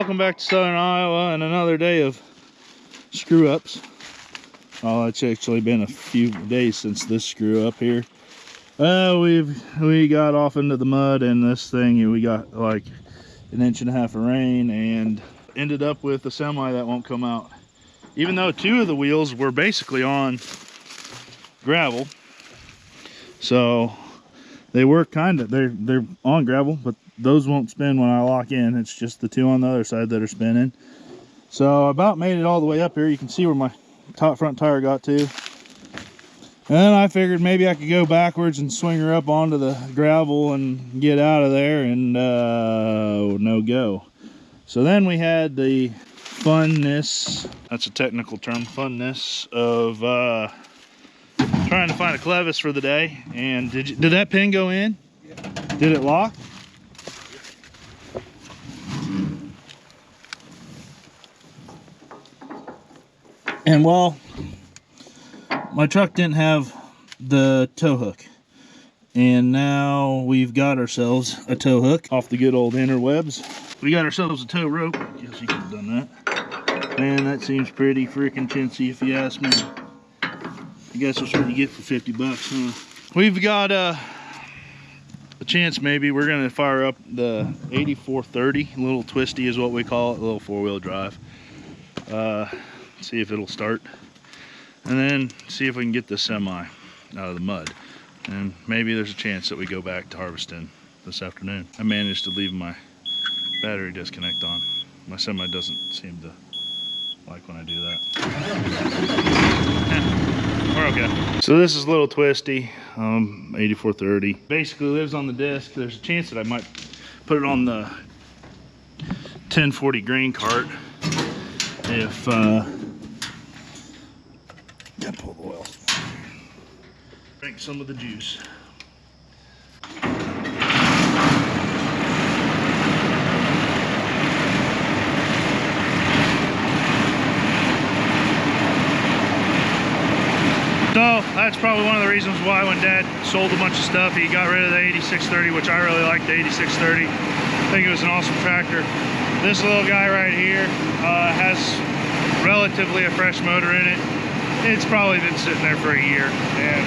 Welcome back to Southern Iowa and another day of screw ups. Oh, it's actually been a few days since this screw up here. We got off into the mud, and this thing, we got like an inch and a half of rain and ended up with a semi that won't come out. Even though two of the wheels were basically on gravel. So they were they're on gravel, but those won't spin when I lock in. It's just the two on the other side that are spinning. So I about made it all the way up here. You can see where my front tire got to. And then I figured maybe I could go backwards and swing her up onto the gravel and get out of there, and no go. So then we had the funness, that's a technical term, funness of trying to find a clevis for the day. And did that pin go in? Yeah. Did it lock? And well, my truck didn't have the tow hook, and now we've got ourselves a tow hook off the good old interwebs. We got ourselves a tow rope. Guess you could have done that. Man, that seems pretty freaking chintzy if you ask me. I guess that's what you get for 50 bucks, huh? We've got a chance maybe. We're gonna fire up the 8430, a little twisty is what we call it, a little four-wheel drive. See if it'll start, and then see if we can get this semi out of the mud, and maybe there's a chance that we go back to harvesting this afternoon. I managed to leave my battery disconnect on. My semi doesn't seem to like when I do that. We're okay. So this is a little twisty, 8430. Basically lives on the disc. There's a chance that I might put it on the 1040 grain cart if gotta pull the oil. Drink some of the juice. So that's probably one of the reasons why when Dad sold a bunch of stuff, he got rid of the 8630, which I really like the 8630. I think it was an awesome tractor. This little guy right here has relatively a fresh motor in it. It's probably been sitting there for a year, and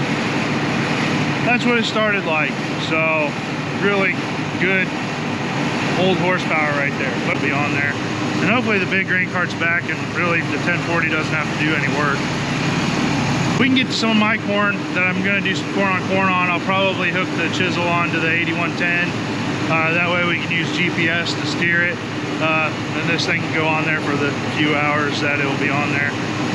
that's what it started like. So really good old horsepower right there. It'll be on there, and hopefully the big grain cart's back, and really the 1040 doesn't have to do any work. We can get to some of my corn that I'm going to do some corn on. I'll probably hook the chisel onto the 8110. That way we can use GPS to steer it. And this thing can go on there for the few hours that it will be on there.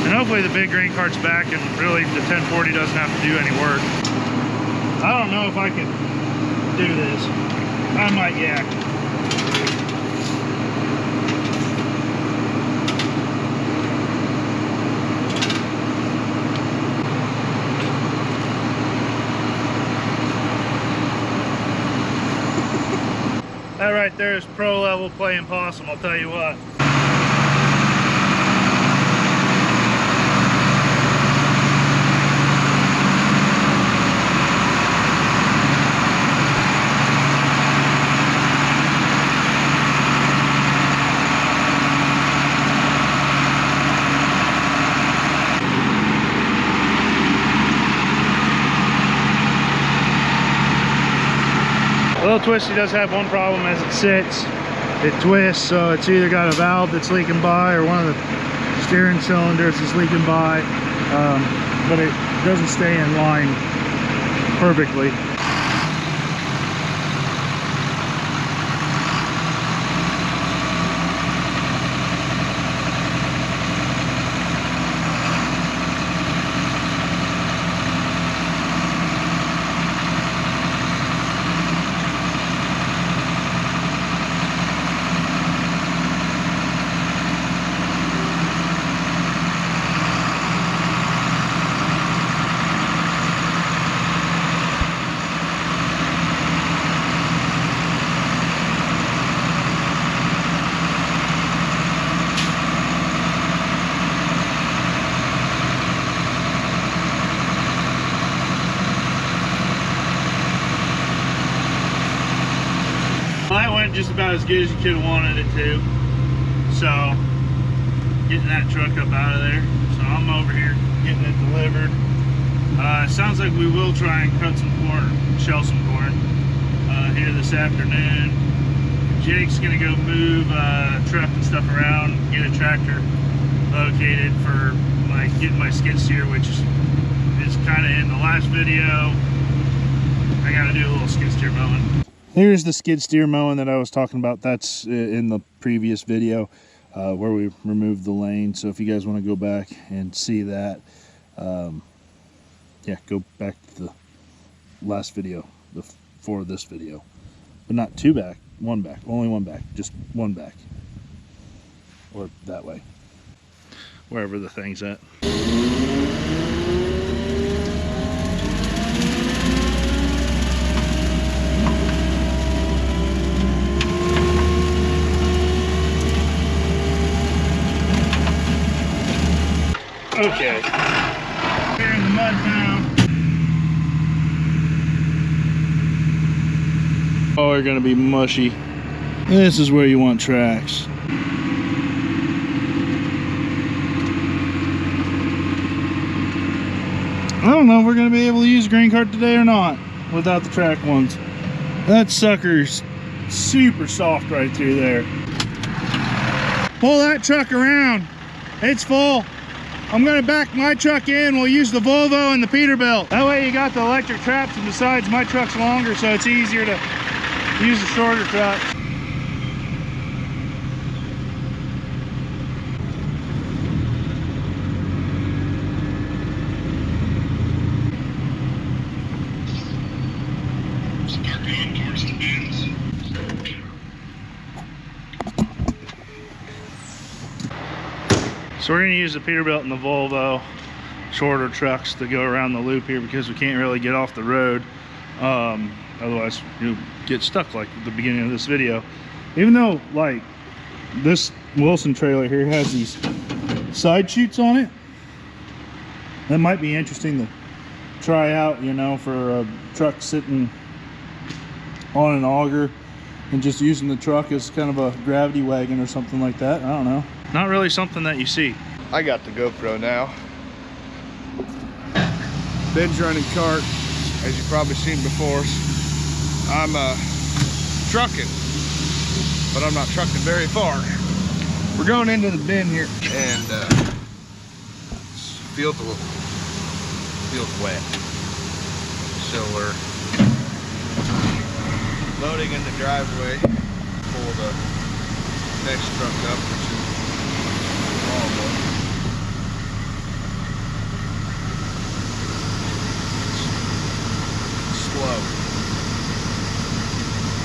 And hopefully the big grain cart's back, and really the 1040 doesn't have to do any work. I don't know if I can do this. I might yak. That right there is pro level playing possum, I'll tell you what. The little twisty does have one problem. As it sits, it twists, so it's either got a valve that's leaking by or one of the steering cylinders is leaking by, but it doesn't stay in line perfectly. Well, that went just about as good as you could have wanted it to. So getting that truck up out of there. So I'm over here getting it delivered. It sounds like we will try and cut some corn, shell some corn here this afternoon. Jake's gonna go move truck and stuff around, get a tractor located for getting my skid steer, which is kind of in the last video. I gotta do a little skid steer mowing. Here's the skid steer mowing that I was talking about. That's in the previous video where we removed the lane. So if you guys want to go back and see that, yeah, go back to the last video before this video, but not two back, one back, only one back, just one back, or that way, wherever the thing's at. Okay, we're in the mud now. Oh, we're gonna be mushy. This is where you want tracks. I don't know if we're gonna be able to use a grain cart today or not without the track ones. That sucker's super soft right through there. Pull that truck around. It's full. I'm gonna back my truck in. We'll use the Volvo and the Peterbilt. That way you got the electric traps, and besides my truck's longer, so it's easier to use the shorter trucks. So we're going to use the Peterbilt and the Volvo shorter trucks to go around the loop here, because we can't really get off the road. Otherwise you'll get stuck like at the beginning of this video. Even though like this Wilson trailer here has these side chutes on it, that might be interesting to try out, you know, for a truck sitting on an auger and just using the truck as kind of a gravity wagon or something like that. I don't know. Not really something that you see. I got the GoPro now. Ben's running cart, as you've probably seen before. I'm trucking, but I'm not trucking very far. We're going into the bin here, and feels wet. So we're loading in the driveway. Pull the next truck up, which is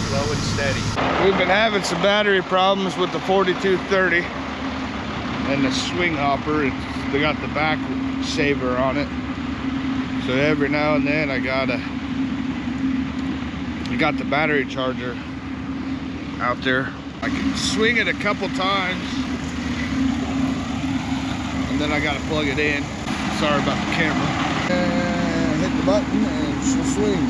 slow and steady. We've been having some battery problems with the 4230 and the swing hopper. They got the back saver on it, so every now and then I got the battery charger out there. I can swing it a couple times, and then I gotta plug it in. Sorry about the camera. And hit the button and she'll swing.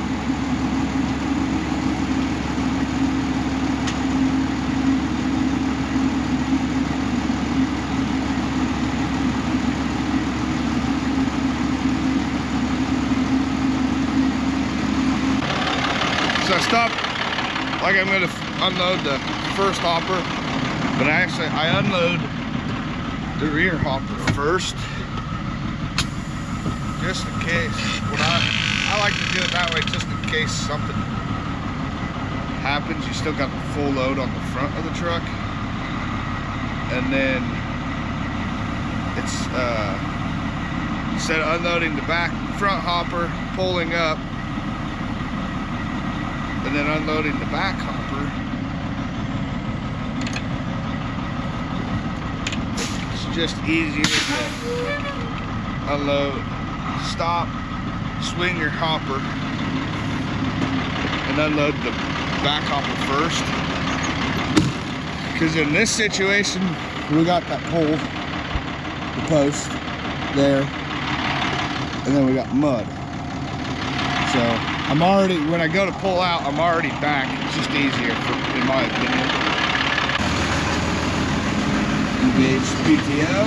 So I stopped, like I'm gonna unload the first hopper, but I unload the rear hopper first, just in case. I like to do it that way, just in case something happens. You still got the full load on the front of the truck, and then it's instead of unloading the front hopper, pulling up, and then unloading the back hopper, it's just easier to unload, stop, swing your hopper, and unload the back hopper first. Because in this situation, we got that pole, the post there, and then we got mud. So I'm already, when I go to pull out, I'm already back. It's just easier, in my opinion. gauge PTO.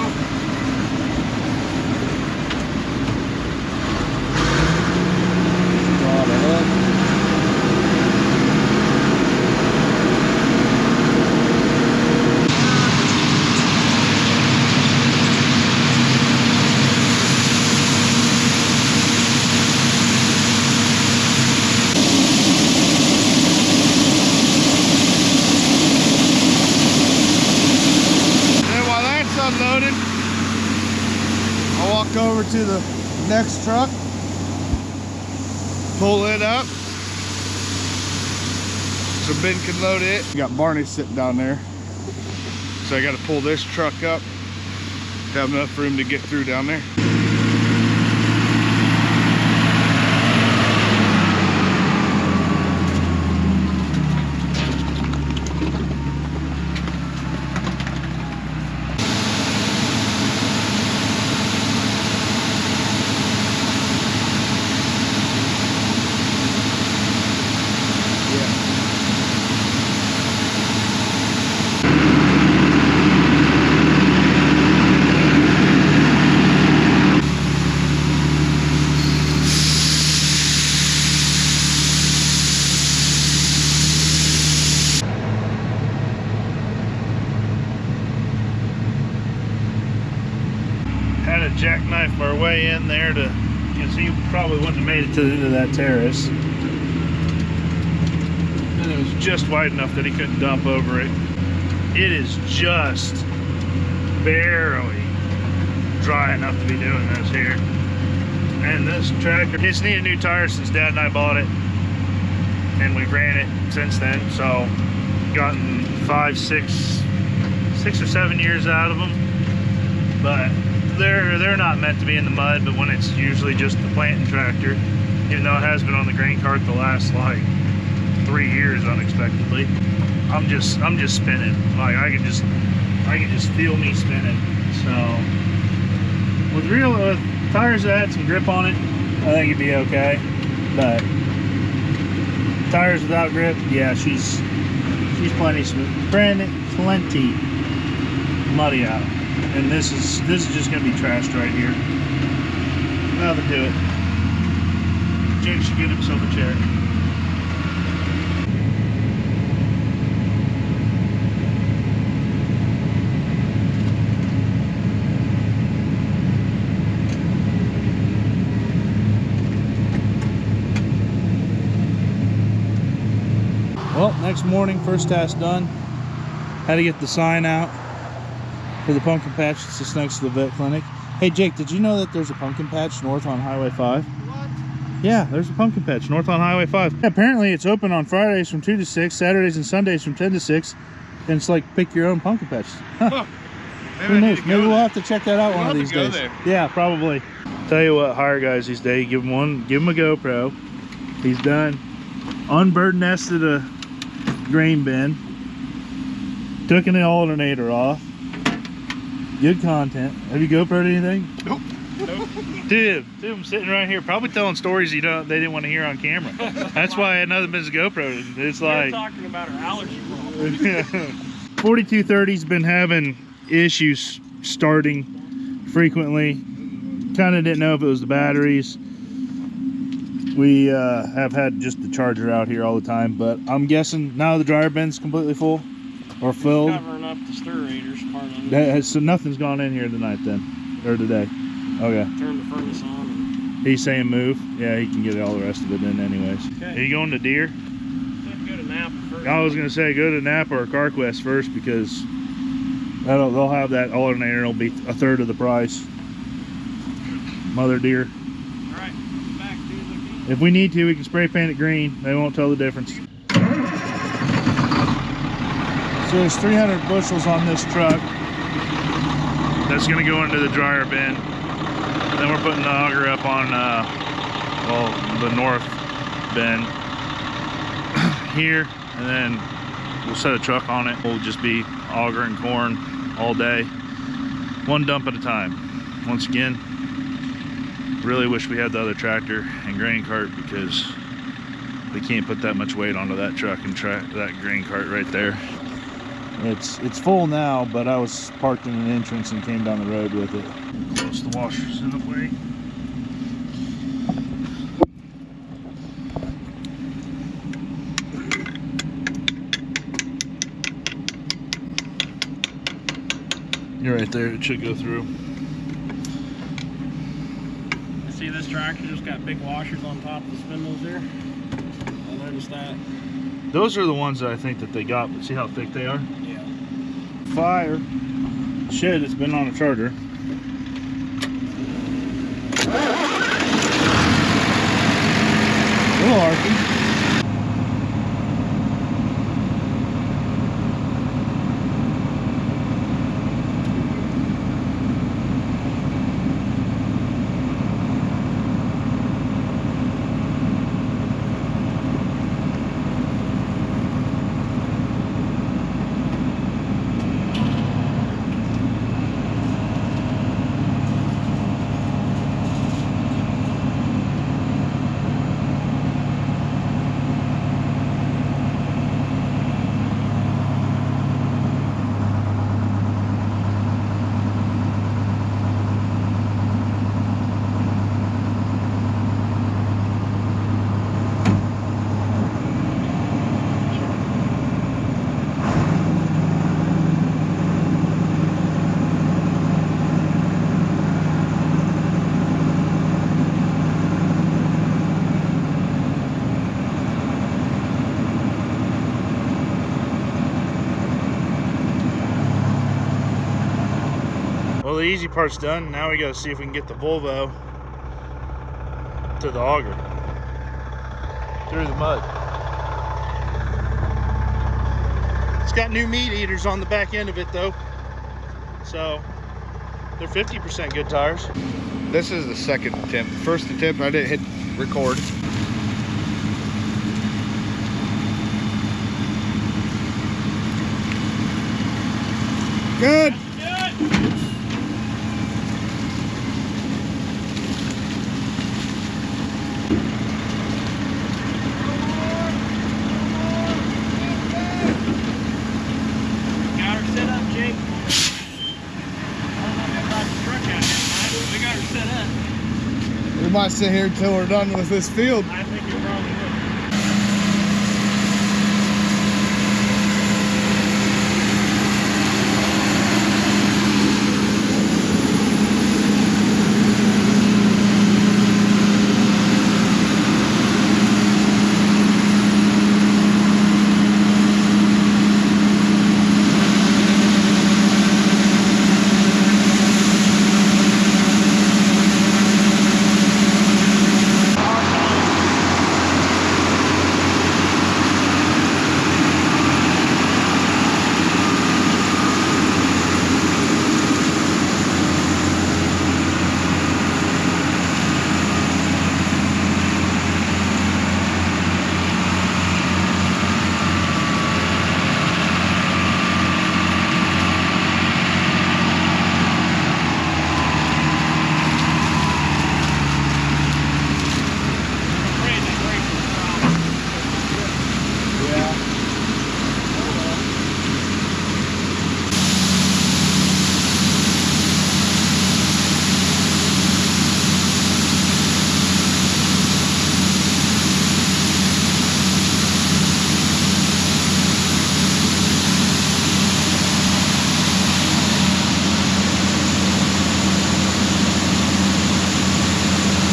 Draw the hook. Unloaded, I'll walk over to the next truck, pull it up so Ben can load it. We got Barney sitting down there, so I got to pull this truck up to have enough room to get through down there. Had to jackknife our way in there to, because he probably wouldn't have made it to the end of that terrace. And it was just wide enough that he couldn't dump over it. It is just barely dry enough to be doing this here. And this tractor, it's needed new tires since Dad and I bought it. And we've ran it since then, so gotten 6 or 7 years out of them. But they're not meant to be in the mud, but when it's usually just the planting tractor, even though it has been on the grain cart the last like 3 years unexpectedly, I'm just spinning. Like I can just feel me spinning. So with tires that had some grip on it, I think it'd be okay. But tires without grip, yeah, she's plenty muddy out. And this is just gonna be trashed right here. Nothing to it. Jake should get himself a chair. Well, next morning, first task done. Had to get the sign out for the pumpkin patch. It's just next to the vet clinic. Hey Jake, did you know that there's a pumpkin patch north on Highway 5? What? Yeah, there's a pumpkin patch north on Highway 5. Yeah, apparently it's open on Fridays from 2 to 6, Saturdays and Sundays from 10 to 6. And it's like pick your own pumpkin patch. Huh. Who knows? Maybe we'll have to check that out one of these days. Yeah, probably. Tell you what, hire guys these days, give him a GoPro. He's done. Unbird nested a grain bin. Took an alternator off. Good content. Have you GoPro'd anything? Nope. Dude, I'm sitting right here, probably telling stories they didn't want to hear on camera. That's why I had nothing but GoPro. It's like talking about our allergy problem. 4230's been having issues starting frequently. Kind of didn't know if it was the batteries. We have had just the charger out here all the time, but I'm guessing now the dryer bin's completely full or filled. Covering up the stirrators part of it. So nothing's gone in here tonight then, or today. Okay. Turn the furnace on. He's saying move. Yeah, he can get all the rest of it in anyways. Okay. Are you going to Deer? Go to Napa first. I was gonna say go to Napa or CarQuest first, because they'll have that alternator. It'll be a third of the price. Mother deer. All right, back to the If we need to, we can spray paint it green. They won't tell the difference. So there's 300 bushels on this truck. That's gonna go into the dryer bin. Then we're putting the auger up on, the north bin here, and then we'll set a truck on it. We'll just be augering corn all day, one dump at a time. Once again, really wish we had the other tractor and grain cart, because we can't put that much weight onto that truck and that grain cart right there. It's full now, but I was parked in an entrance and came down the road with it. Close the washers in the way. You're right there, it should go through. I see this tractor just got big washers on top of the spindles there. I noticed that. Those are the ones that I think that they got, but see how thick they are? Yeah. Fire. Shit, it's been on a charger. Little arky. Well, the easy part's done. Now we gotta see if we can get the Volvo to the auger through the mud. It's got new meat eaters on the back end of it though, so they're 50% good tires. This is the second attempt. First attempt, I didn't hit record. Good. We might sit here until we're done with this field. I think you're probably right.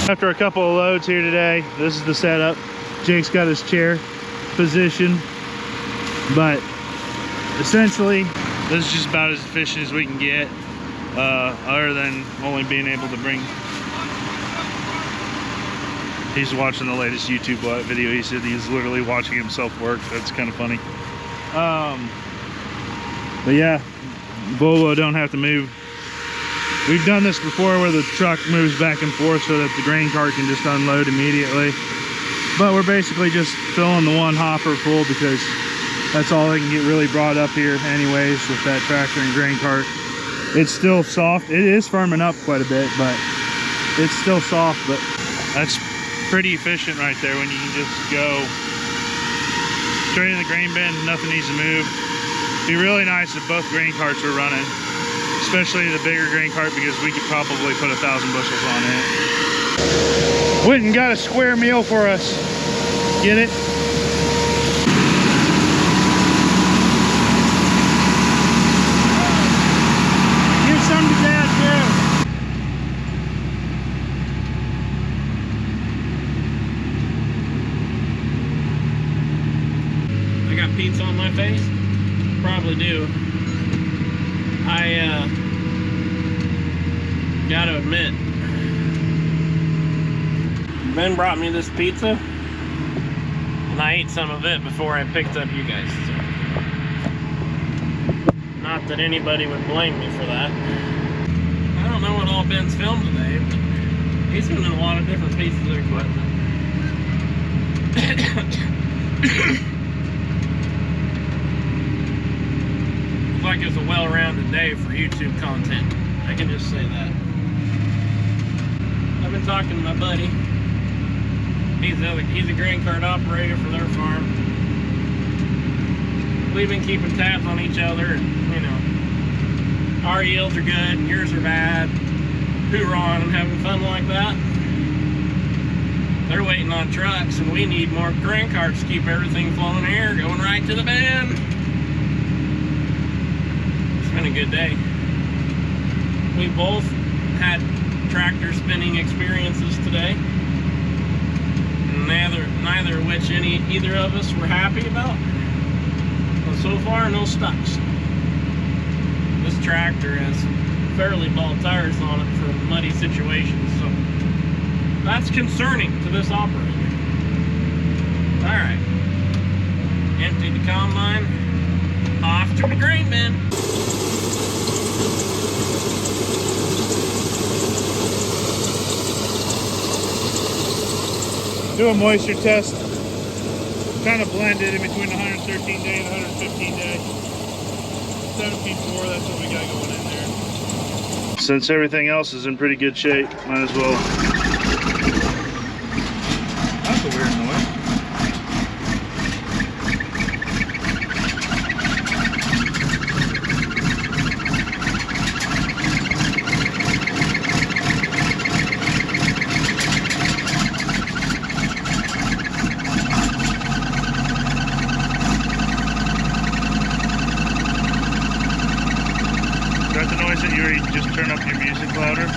After a couple of loads here today, this is the setup. Jake's got his chair positioned, but essentially this is just about as efficient as we can get, other than only being able to bring. He's watching the latest YouTube video. He said he's literally watching himself work. That's kind of funny. But yeah, Volvo don't have to move. We've done this before where the truck moves back and forth so that the grain cart can just unload immediately. But we're basically just filling the one hopper full because that's all they can get really brought up here anyways with that tractor and grain cart. It's still soft. It is firming up quite a bit, but it's still soft. But that's pretty efficient right there when you can just go straight in the grain bin, nothing needs to move. Be really nice if both grain carts were running, especially the bigger grain cart, because we could probably put 1,000 bushels on it. Went and got a square meal for us. Get it? Give some to Dad too. I got pizza on my face? Probably do. I gotta admit, Ben brought me this pizza and I ate some of it before I picked up you guys. So. Not that anybody would blame me for that. I don't know what all Ben's filmed today, but he's been in a lot of different pieces of equipment. Looks like it's a well-rounded day for YouTube content. I can just say that. I've been talking to my buddy. He's a grain cart operator for their farm. We've been keeping tabs on each other, and you know, our yields are good and yours are bad. Hoorah and having fun like that. They're waiting on trucks, and we need more grain carts to keep everything flowing here, going right to the bin. It's been a good day. We both had tractor spinning experiences today. Neither of which either of us were happy about. But so far, no stucks. This tractor has fairly bald tires on it for muddy situations, so that's concerning to this operator. Alright. Emptied the combine. Off to the grain bin. Do a moisture test. Kind of blended in between the 113 day and the 115 day. 17.4, that's what we got going in there. Since everything else is in pretty good shape, might as well. That's a weird noise. Just turn up your music louder.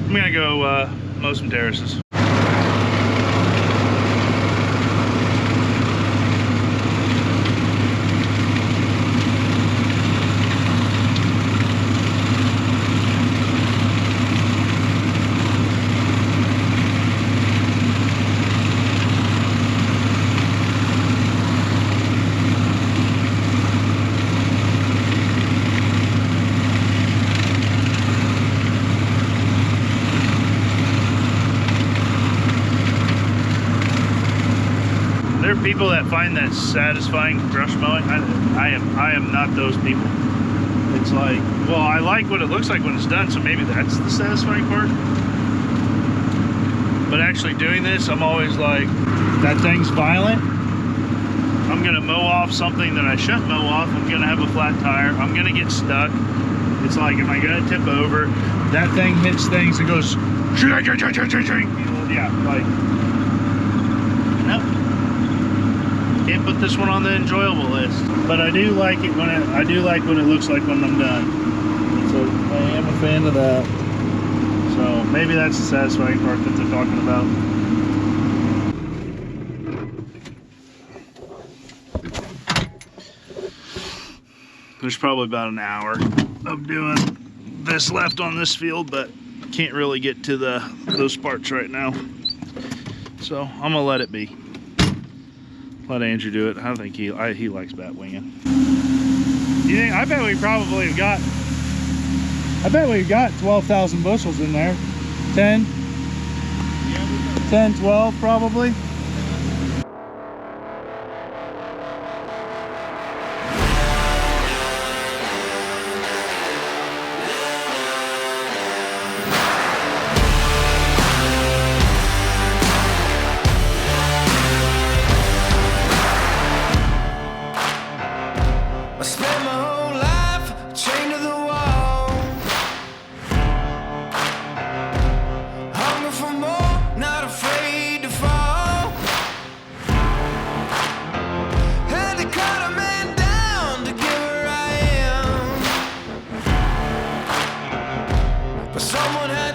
I'm gonna go mow some terraces. There are people that find that satisfying brush mowing. I am not those people. It's like, well, I like what it looks like when it's done, so maybe that's the satisfying part. But actually doing this, I'm always like, that thing's violent. I'm gonna mow off something that I shouldn't mow off. I'm gonna have a flat tire. I'm gonna get stuck. It's like, am I gonna tip over? That thing hits things and goes, yeah, like, nope. Can't put this one on the enjoyable list, but I do like it when it looks like when I'm done. So I am a fan of that. So maybe that's the satisfying part that they're talking about. There's probably about an hour of doing this left on this field, but can't really get to those parts right now. So I'm gonna let it be. Let Andrew do it. I think he likes bat winging. You think? I bet we've got 12,000 bushels in there. 10? 10, 12 probably.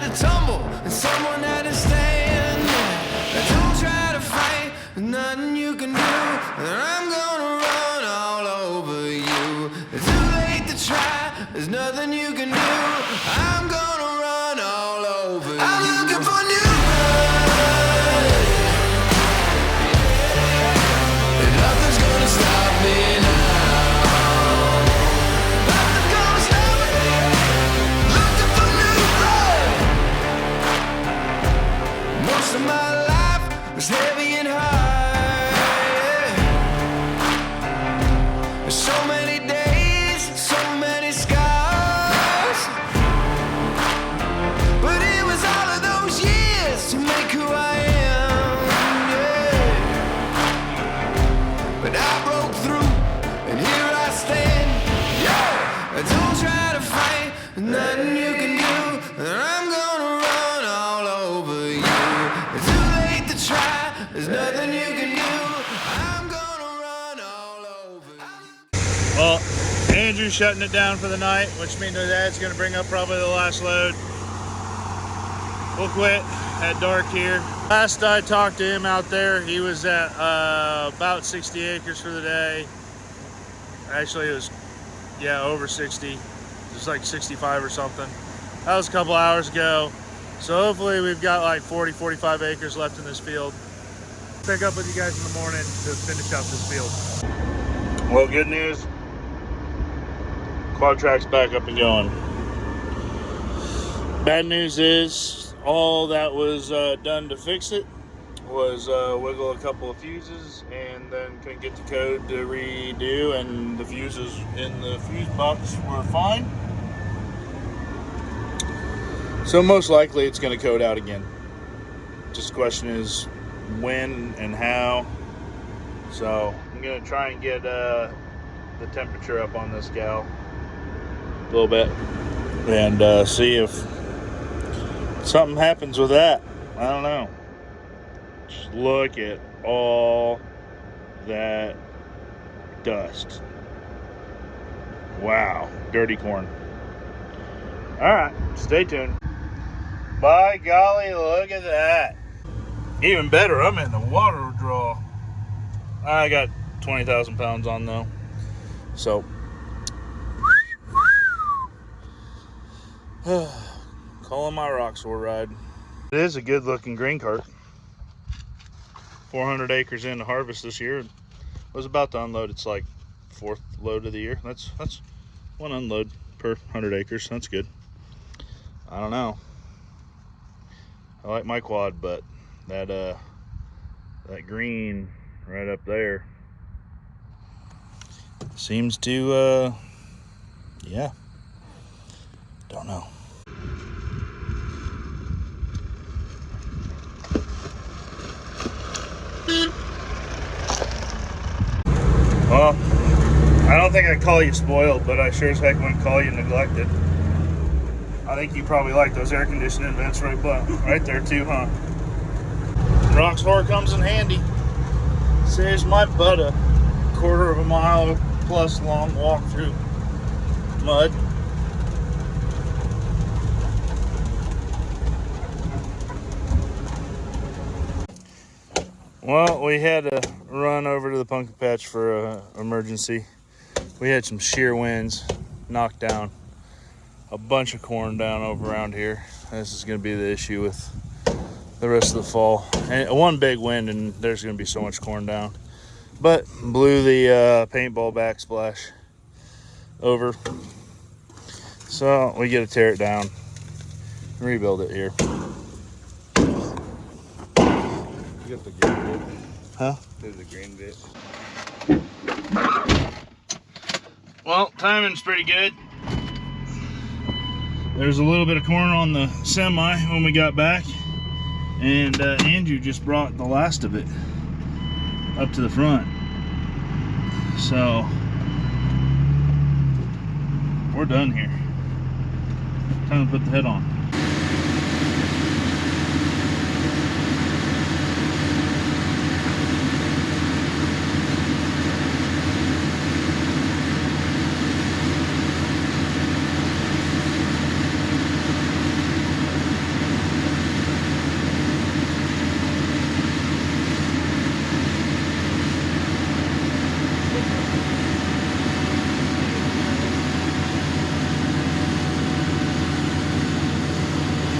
had to tumble and someone had to stand. Don't try to fight, there's nothing you can do. I'm gonna run all over you. It's too late to try, there's nothing you can do. I'm gonna run all over you. I'm looking for new blood. And nothing's gonna stop me now. Nothing's gonna stop me. Looking for new blood. Most of my life was heavy and hard. There's so many days, so many scars. But it was all of those years to make who I am, yeah. But I broke through, and here I stand, yeah. Don't try to fight, nothing you can do. I'm gonna run all over you. It's too late to try, there's nothing you can do. I'm gonna run all over you. Well, Andrew's shutting it down for the night, which means my dad's gonna bring up probably the last load. We'll quit at dark here. Last I talked to him out there, he was at about 60 acres for the day. Actually, it was, yeah, over 60. It was like 65 or something. That was a couple hours ago. So hopefully we've got like 40, 45 acres left in this field. Pick up with you guys in the morning to finish out this field. Well, good news. Quad track's back up and going. Bad news is all that was done to fix it was wiggle a couple of fuses, and then couldn't get the code to redo, and the fuses in the fuse box were fine. So most likely it's going to code out again. Just the question is when and how. So I'm going to try and get the temperature up on this gal a little bit and see if something happens with that. I don't know. Just look at all that dust. Wow, dirty corn. All right, stay tuned. By golly, look at that. Even better, I'm in the water draw. I got 20,000 pounds on though. So, calling my Roxor ride. It is a good looking grain cart. 400 acres in to harvest this year. Was about to unload. It's like 4th load of the year. That's one unload per 100 acres. That's good. I don't know. I like my quad, but that green right up there seems to yeah, don't know. Well, I don't think I'd call you spoiled, but I sure as heck wouldn't call you neglected. I think you probably like those air conditioning vents right there too, huh? Roxor comes in handy. Saves my butt a 1/4 of a mile plus long walk through mud. Well, we had to run over to the pumpkin patch for an emergency. We had some shear winds, knocked down a bunch of corn down over around here. This is going to be the issue with the rest of the fall. And one big wind and there's going to be so much corn down. But blew the paintball backsplash over. So we get to tear it down and rebuild it here. You got the green bit. Huh? There's the green bit. Well, timing's pretty good. There's a little bit of corn on the semi when we got back, and Andrew just brought the last of it up to the front. So we're done here. Time to put the head on.